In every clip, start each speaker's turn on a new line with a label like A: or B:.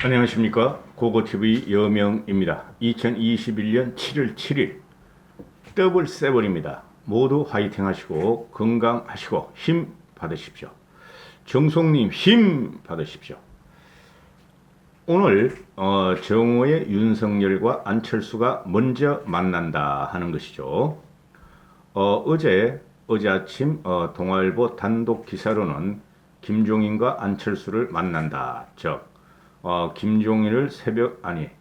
A: 안녕하십니까. 고고TV 여명입니다. 2021년 7월 7일 더블 세븐입니다. 모두 화이팅 하시고 건강하시고 힘 받으십시오. 정송님 힘 받으십시오. 오늘 정오의 윤석열과 안철수가 먼저 만난다 하는 것이죠. 어제 아침 동아일보 단독 기사로는 김종인과 안철수를 만난다. 즉 김종인을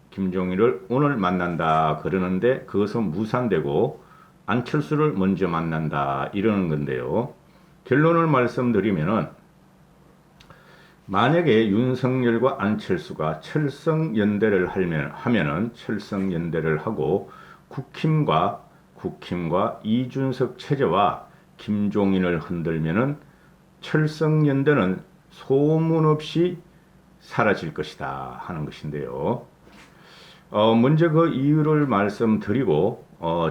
A: 김종인을 오늘 만난다 그러는데 그것은 무산되고 안철수를 먼저 만난다 이러는 건데요. 결론을 말씀드리면은 만약에 윤석열과 안철수가 철성연대를 하면은 철성연대를 하고 국힘과 이준석 체제와 김종인을 흔들면은 철성연대는 소문 없이 사라질 것이다 하는 것인데요. 먼저 그 이유를 말씀드리고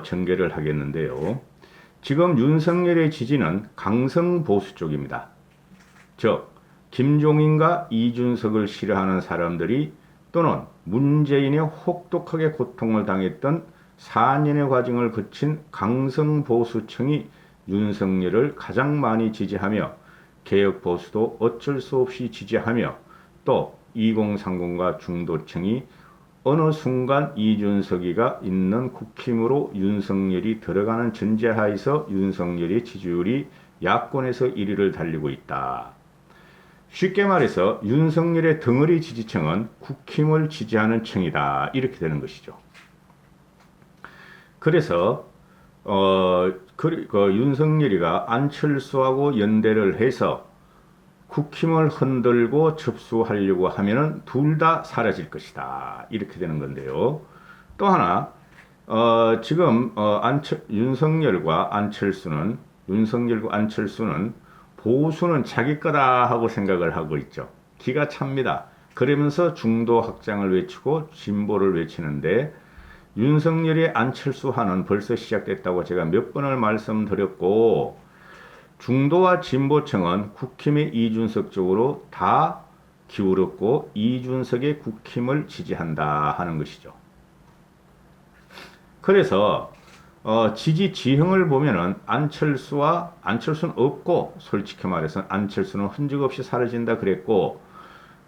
A: 전개를 하겠는데요. 지금 윤석열의 지지는 강성 보수 쪽입니다. 즉 김종인과 이준석을 싫어하는 사람들이 또는 문재인의 혹독하게 고통을 당했던 4년의 과정을 거친 강성 보수층이 윤석열을 가장 많이 지지하며 개혁 보수도 어쩔 수 없이 지지하며 또 2030과 중도층이 어느 순간 이준석이가 있는 국힘으로 윤석열이 들어가는 전제하에서 윤석열의 지지율이 야권에서 1위를 달리고 있다. 쉽게 말해서 윤석열의 덩어리 지지층은 국힘을 지지하는 층이다. 이렇게 되는 것이죠. 그래서 윤석열이가 안철수하고 연대를 해서 국힘을 흔들고 접수하려고 하면은 둘 다 사라질 것이다. 이렇게 되는 건데요. 또 하나, 지금, 윤석열과 안철수는 보수는 자기 거다 하고 생각을 하고 있죠. 기가 찹니다. 그러면서 중도 확장을 외치고 진보를 외치는데 윤석열의 안철수화는 벌써 시작됐다고 제가 몇 번을 말씀드렸고 중도와 진보층은 국힘의 이준석 쪽으로 다 기울었고 이준석의 국힘을 지지한다 하는 것이죠. 그래서 지지 지형을 보면은 안철수는 없고 솔직히 말해서 안철수는 흔적 없이 사라진다 그랬고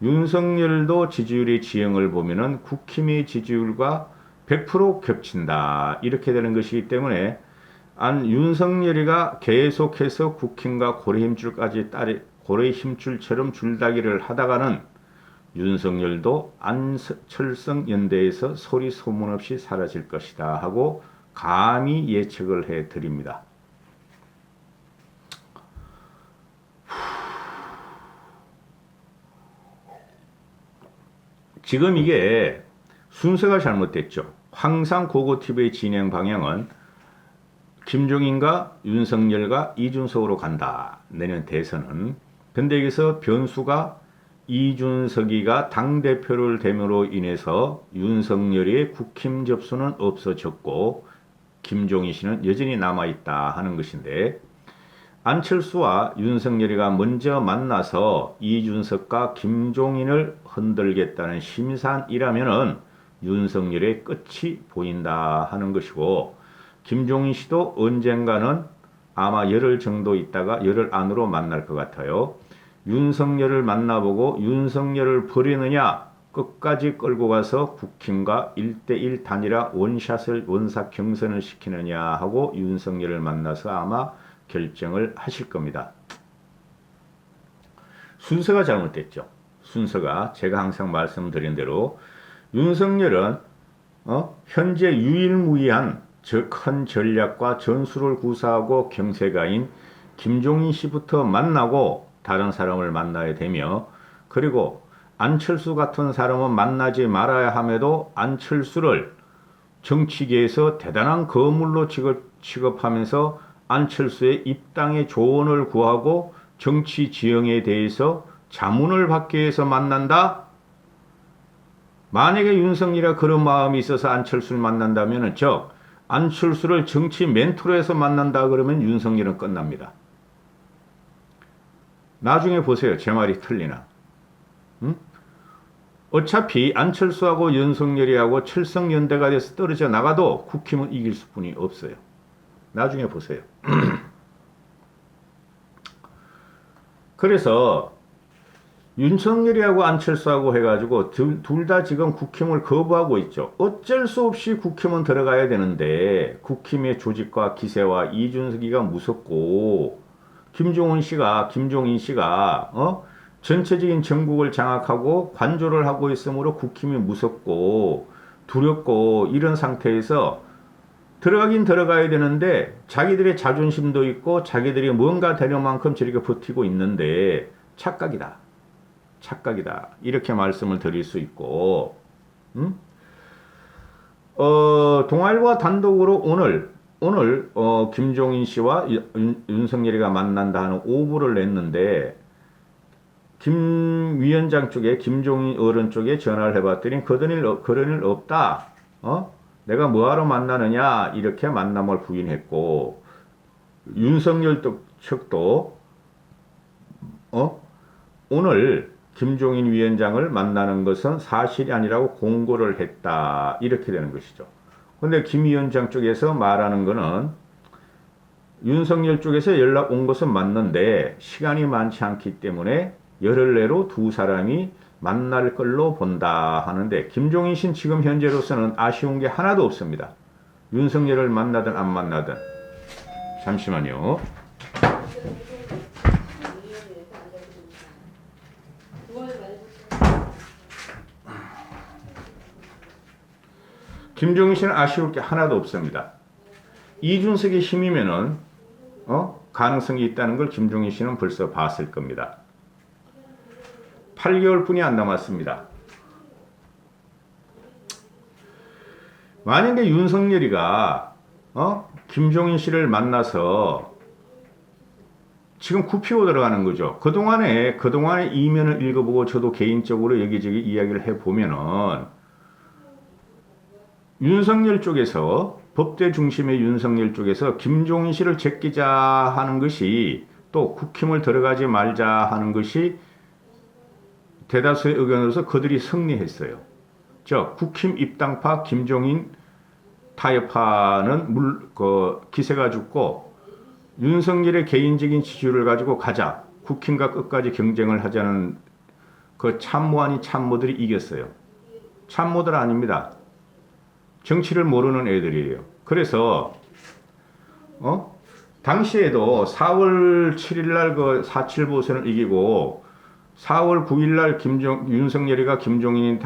A: 윤석열도 지지율의 지형을 보면은 국힘의 지지율과 100% 겹친다 이렇게 되는 것이기 때문에 윤석열이가 계속해서 국힘과 고래 힘줄처럼 줄다기를 하다가는 윤석열도 안철성 연대에서 소리 소문 없이 사라질 것이다 하고 감히 예측을 해 드립니다. 지금 이게 순서가 잘못됐죠. 항상 고고TV의 진행 방향은 김종인과 윤석열과 이준석으로 간다. 내년 대선은. 근데 여기서 변수가 이준석이가 당대표를 됨으로 인해서 윤석열의 국힘 접수는 없어졌고 김종인 씨는 여전히 남아있다 하는 것인데 안철수와 윤석열이가 먼저 만나서 이준석과 김종인을 흔들겠다는 심산이라면은 윤석열의 끝이 보인다 하는 것이고 김종인 씨도 언젠가는 아마 열흘 정도 있다가 열흘 안으로 만날 것 같아요. 윤석열을 만나보고 윤석열을 버리느냐 끝까지 끌고 가서 국힘과 1대1 단일화 원샷 경선을 시키느냐 하고 윤석열을 만나서 아마 결정을 하실 겁니다. 순서가 잘못됐죠. 순서가 제가 항상 말씀드린 대로 윤석열은 현재 유일무이한 큰 전략과 전술을 구사하고 경세가인 김종인 씨부터 만나고 다른 사람을 만나야 되며 그리고 안철수 같은 사람은 만나지 말아야 함에도 안철수를 정치계에서 대단한 거물로 취급하면서 안철수의 입당의 조언을 구하고 정치 지형에 대해서 자문을 받기 위해서 만난다? 만약에 윤석열이가 그런 마음이 있어서 안철수를 만난다면 안철수를 정치 멘토로 해서 만난다 그러면 윤석열은 끝납니다. 나중에 보세요. 제 말이 틀리나. 어차피 안철수하고 윤석열이하고 칠성연대가 돼서 떨어져 나가도 국힘은 이길 수뿐이 없어요. 나중에 보세요. 그래서 윤석열이하고 안철수하고 해가지고 둘 다 지금 국힘을 거부하고 있죠. 어쩔 수 없이 국힘은 들어가야 되는데 국힘의 조직과 기세와 이준석이가 무섭고 김종인 씨가 전체적인 전국을 장악하고 관조를 하고 있으므로 국힘이 무섭고 두렵고 이런 상태에서 들어가긴 들어가야 되는데 자기들의 자존심도 있고 자기들이 뭔가 되는 만큼 저렇게 버티고 있는데 착각이다. 이렇게 말씀을 드릴 수 있고, 동아일보가 단독으로 오늘 김종인 씨와 윤석열이가 만난다 하는 오보를 냈는데 김 위원장 쪽에 김종인 어른 쪽에 전화를 해봤더니 그런 일 없다. 내가 뭐하러 만나느냐 이렇게 만남을 부인했고 윤석열 측도 오늘 김종인 위원장을 만나는 것은 사실이 아니라고 공고를 했다. 이렇게 되는 것이죠. 근데 김 위원장 쪽에서 말하는 거는 윤석열 쪽에서 연락 온 것은 맞는데 시간이 많지 않기 때문에 열흘 내로 두 사람이 만날 걸로 본다 하는데 김종인 씨는 지금 현재로서는 아쉬운 게 하나도 없습니다. 윤석열을 만나든 안 만나든. 잠시만요. 김종인 씨는 아쉬울 게 하나도 없습니다. 이준석의 힘이면은 가능성이 있다는 걸 김종인 씨는 벌써 봤을 겁니다. 8개월뿐이 안 남았습니다. 만약에 윤석열이가 김종인 씨를 만나서 지금 굽히고 들어가는 거죠. 그동안에 이면을 읽어보고 저도 개인적으로 여기저기 이야기를 해보면은 윤석열 쪽에서 법대 중심의 윤석열 쪽에서 김종인 씨를 제끼자 하는 것이 또 국힘을 들어가지 말자 하는 것이 대다수의 의견으로서 그들이 승리했어요. 즉 국힘 입당파 김종인 타협파는 기세가 죽고 윤석열의 개인적인 지지율을 가지고 가자. 국힘과 끝까지 경쟁을 하자는 그 참모 아닌 참모들이 이겼어요. 참모들 아닙니다. 정치를 모르는 애들이에요. 그래서 당시에도 4월 7일 날 그 4.7 보선을 이기고 4월 9일 날 윤석열이가 김종인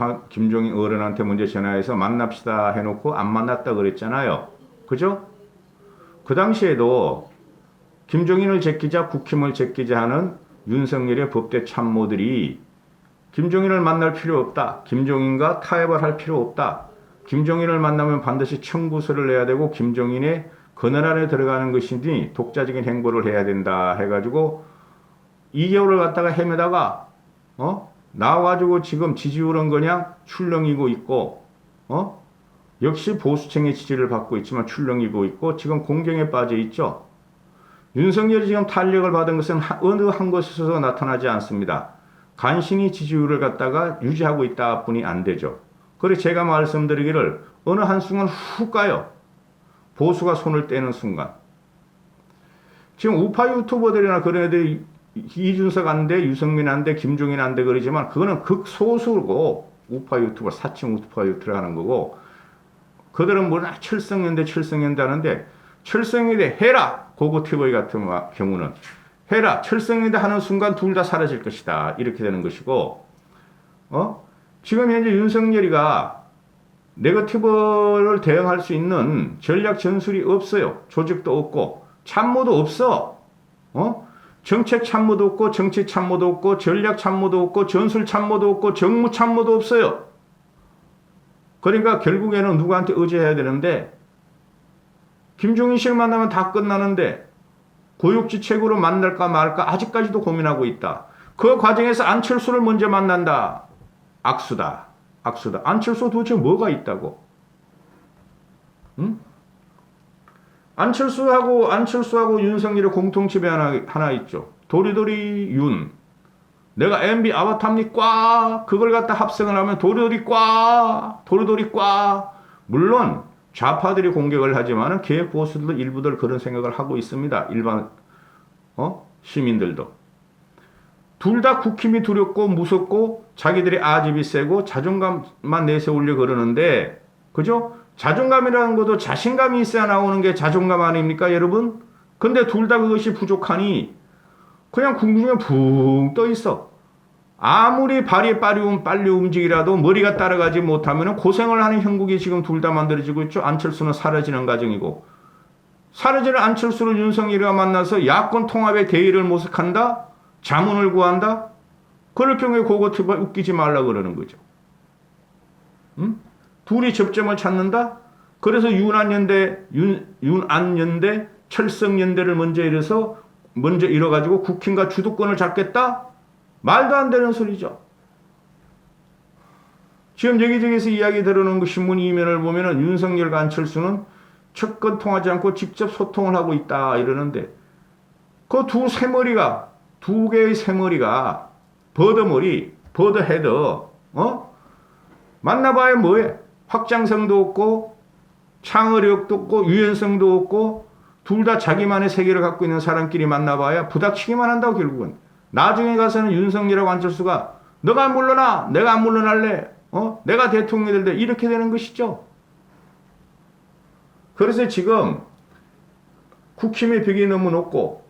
A: 어른한테 먼저 전화해서 만납시다 해놓고 안 만났다 그랬잖아요. 그죠? 그 당시에도 김종인을 제끼자 국힘을 제끼자 하는 윤석열의 법대 참모들이 김종인을 만날 필요 없다. 김종인과 타협을 할 필요 없다. 김종인을 만나면 반드시 청구서를 내야 되고 김종인의 그늘 안에 들어가는 것이니 독자적인 행보를 해야 된다 해가지고 2개월을 갖다가 헤매다가 나와가지고 지금 지지율은 그냥 출렁이고 있고 역시 보수층의 지지를 받고 있지만 출렁이고 있고 지금 공경에 빠져 있죠. 윤석열이 지금 탄력을 받은 것은 어느 한 곳에서 나타나지 않습니다. 간신히 지지율을 갖다가 유지하고 있다 뿐이 안 되죠. 그래서 제가 말씀드리기를 어느 한순간 훅 가요. 보수가 손을 떼는 순간. 지금 우파 유튜버들이나 그런 애들이 이준석 안 돼, 유승민 안 돼, 김종인 안 돼 그러지만 그거는 극소수고 우파 유튜버, 사칭 우파 유튜버 하는 거고 그들은 뭐냐 철성연대 하는데 철성연대 해라! 고고 TV 같은 경우는 해라! 철성연대 하는 순간 둘 다 사라질 것이다. 이렇게 되는 것이고 지금 현재 윤석열이가 네거티브를 대응할 수 있는 전략 전술이 없어요. 조직도 없고 참모도 없어. 정책 참모도 없고 정치 참모도 없고 전략 참모도 없고 전술 참모도 없고 정무 참모도 없어요. 그러니까 결국에는 누구한테 의지해야 되는데 김종인 씨를 만나면 다 끝나는데 고육지책으로 만날까 말까 아직까지도 고민하고 있다. 그 과정에서 안철수를 먼저 만난다. 악수다. 안철수 도대체 뭐가 있다고? 응? 안철수하고 윤석열의 공통점이 하나 있죠. 도리도리 윤. 내가 MB 아바타입니 꽉 그걸 갖다 합성을 하면 도리도리 꽉 도리도리 꽉. 물론 좌파들이 공격을 하지만은 개혁 보수들도 일부들 그런 생각을 하고 있습니다. 일반 시민들도. 둘 다 국힘이 두렵고 무섭고 자기들이 아집이 세고 자존감만 내세우려 그러는데, 그죠? 자존감이라는 것도 자신감이 있어야 나오는 게 자존감 아닙니까, 여러분? 근데 둘 다 그것이 부족하니 그냥 궁중에 붕 떠 있어. 아무리 발이 빨리 움직이라도 머리가 따라가지 못하면 고생을 하는 형국이 지금 둘 다 만들어지고 있죠. 안철수는 사라지는 과정이고, 사라지는 안철수를 윤석열이가 만나서 야권 통합의 대의를 모색한다? 자문을 구한다? 그럴 경우에 그거 웃기지 말라 그러는 거죠. 응? 둘이 접점을 찾는다? 그래서 윤안연대, 철성연대를 먼저 이뤄가지고 국힘과 주도권을 잡겠다? 말도 안 되는 소리죠. 지금 여기저기서 이야기 들어오는 그 신문 이면을 보면은 윤석열과 안철수는 척건 통하지 않고 직접 소통을 하고 있다 이러는데, 그 두 개의 새머리가 버드헤드, 만나봐야 뭐해? 확장성도 없고 창의력도 없고 유연성도 없고 둘 다 자기만의 세계를 갖고 있는 사람끼리 만나봐야 부닥치기만 한다고. 결국은 나중에 가서는 윤석열하고 안철수가 너가 안 물러나, 내가 안 물러날래, 내가 대통령이 될래, 이렇게 되는 것이죠. 그래서 지금 국힘의 벽이 너무 높고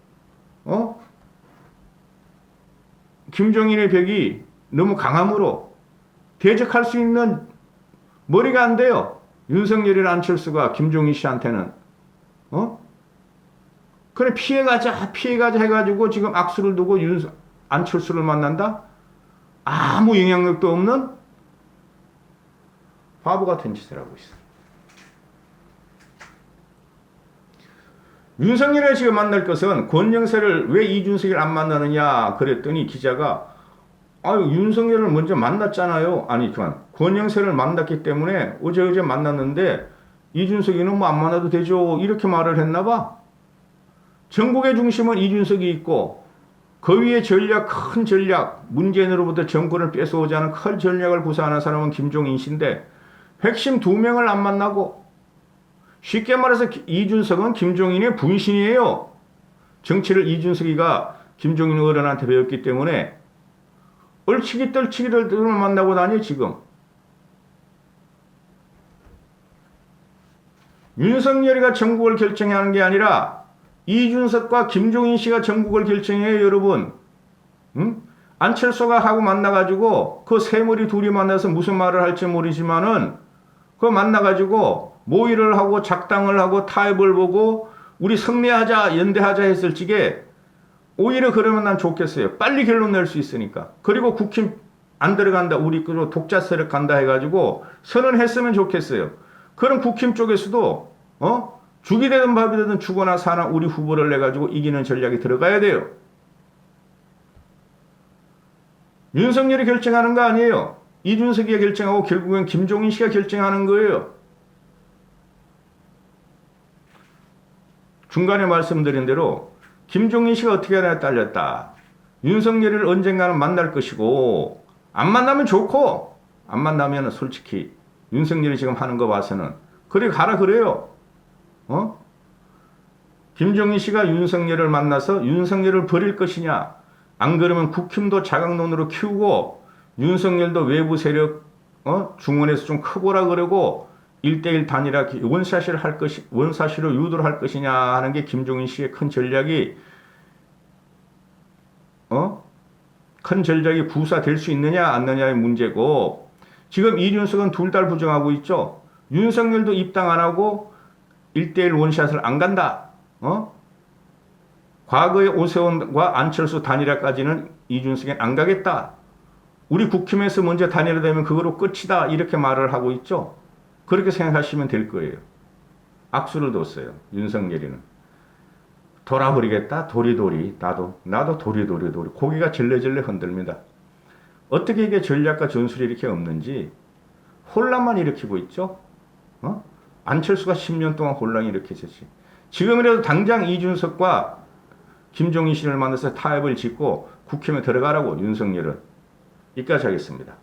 A: 김종인의 벽이 너무 강함으로 대적할 수 있는 머리가 안 돼요. 윤석열이나 안철수가 김종인 씨한테는. 그래 피해가자 해가지고 지금 악수를 두고 안철수를 만난다? 아무 영향력도 없는 바보 같은 짓을 하고 있어. 윤석열이 지금 만날 것은 권영세를 왜 이준석을 안 만나느냐 그랬더니 기자가 윤석열을 먼저 만났잖아요. 아니 권영세를 만났기 때문에 어제 만났는데 이준석이는 뭐 안 만나도 되죠 이렇게 말을 했나 봐. 전국의 중심은 이준석이 있고 그 위에 큰 전략, 문재인으로부터 정권을 뺏어오자는 큰 전략을 구사하는 사람은 김종인 씨인데 핵심 2명을 안 만나고, 쉽게 말해서 이준석은 김종인의 분신이에요. 정치를 이준석이가 김종인 어른한테 배웠기 때문에 얼치기들을 만나고 다니. 지금 윤석열이가 전국을 결정해야 하는 게 아니라 이준석과 김종인 씨가 전국을 결정해요, 여러분. 안철수가 하고 만나가지고 그 새머리 둘이 만나서 무슨 말을 할지 모르지만은 그 만나가지고 모의를 하고 작당을 하고 타협을 보고 우리 승리하자 연대하자 했을 적에 오히려 그러면 난 좋겠어요. 빨리 결론 낼 수 있으니까. 그리고 국힘 안 들어간다, 우리 그 독자 세력 간다 해가지고 선언했으면 좋겠어요. 그럼 국힘 쪽에서도 죽이 되든 밥이 되든 죽거나 사나 우리 후보를 내가지고 이기는 전략이 들어가야 돼요. 윤석열이 결정하는 거 아니에요. 이준석이가 결정하고 결국엔 김종인 씨가 결정하는 거예요. 중간에 말씀드린 대로 김종인 씨가 어떻게 하나 딸렸다. 윤석열을 언젠가는 만날 것이고, 안 만나면 좋고, 안 만나면 솔직히 윤석열이 지금 하는 거 봐서는 그래 가라 그래요. 김종인 씨가 윤석열을 만나서 윤석열을 버릴 것이냐, 안 그러면 국힘도 자강론으로 키우고 윤석열도 외부 세력 중원에서 좀 커보라 그러고 1대1 단일화 원사시로 유도를 할 것이냐 하는 게 김종인 씨의 큰 전략이 구사될 수 있느냐 안 느냐의 문제고, 지금 이준석은 둘 다 부정하고 있죠. 윤석열도 입당 안 하고 1대1 원샷을 안 간다. 과거의 오세훈과 안철수 단일화까지는 이준석이 안 가겠다. 우리 국힘에서 먼저 단일화되면 그거로 끝이다. 이렇게 말을 하고 있죠. 그렇게 생각하시면 될 거예요. 악수를 뒀어요. 윤석열이는. 돌아버리겠다. 도리도리. 나도 도리도리. 고개가 절레절레 흔들립니다. 어떻게 이게 전략과 전술이 이렇게 없는지 혼란만 일으키고 있죠. 안철수가 10년 동안 혼란을 일으켰지. 지금이라도 당장 이준석과 김종인 씨를 만나서 타협을 짓고 국힘에 들어가라고 윤석열은. 여기까지 하겠습니다.